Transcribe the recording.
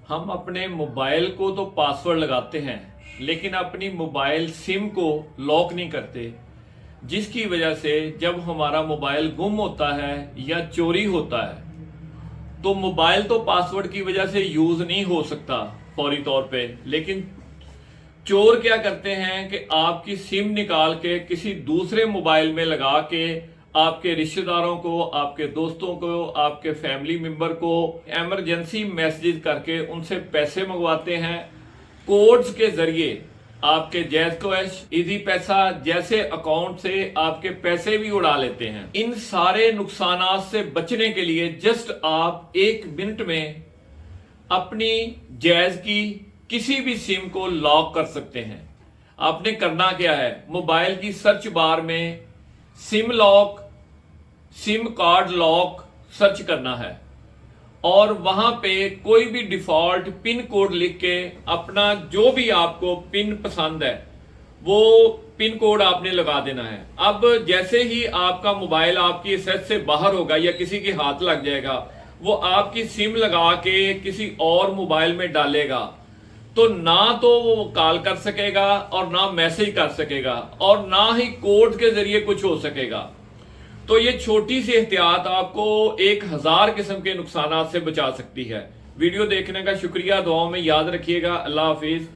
हम अपने मोबाइल को तो पासवर्ड लगाते हैं, लेकिन अपनी मोबाइल सिम को लॉक नहीं करते, जिसकी वजह से जब हमारा मोबाइल गुम होता है या चोरी होता है तो मोबाइल तो पासवर्ड की वजह से यूज नहीं हो सकता फौरी तौर पे, लेकिन चोर क्या करते हैं कि आपकी सिम निकाल के किसी दूसरे मोबाइल में लगा के आपके रिश्तेदारों को, आपके दोस्तों को, आपके फैमिली मेंबर को इमरजेंसी मैसेज करके उनसे पैसे मंगवाते हैं। कोड्स के जरिए आपके जैज कैश, इजी पैसा जैसे अकाउंट से आपके पैसे भी उड़ा लेते हैं। इन सारे नुकसानात से बचने के लिए जस्ट आप 1 मिनट में अपनी जैज की किसी भी सिम को लॉक कर सकते हैं। आपने करना क्या है, मोबाइल की सर्च बार में SIM lock, SIM card lock search करना है और वहां पे कोई भी डिफॉल्ट पिन कोड लिख के अपना जो भी आपको पिन पसंद है वो पिन कोड आपने लगा देना है। अब जैसे ही आपका मोबाइल आपकी एक्सेस से बाहर होगा या किसी के हाथ लग जाएगा, वो आपकी सिम लगा के किसी और मोबाइल में डालेगा, तो ना तो वो कॉल कर सकेगा और ना मैसेज कर सकेगा और ना ही कोड के जरिए कुछ हो सकेगा। तो ये छोटी सी एहतियात आपको 1000 किस्म के नुकसानात से बचा सकती है। वीडियो देखने का शुक्रिया, दुआओं में याद रखिएगा। अल्लाह हाफिज।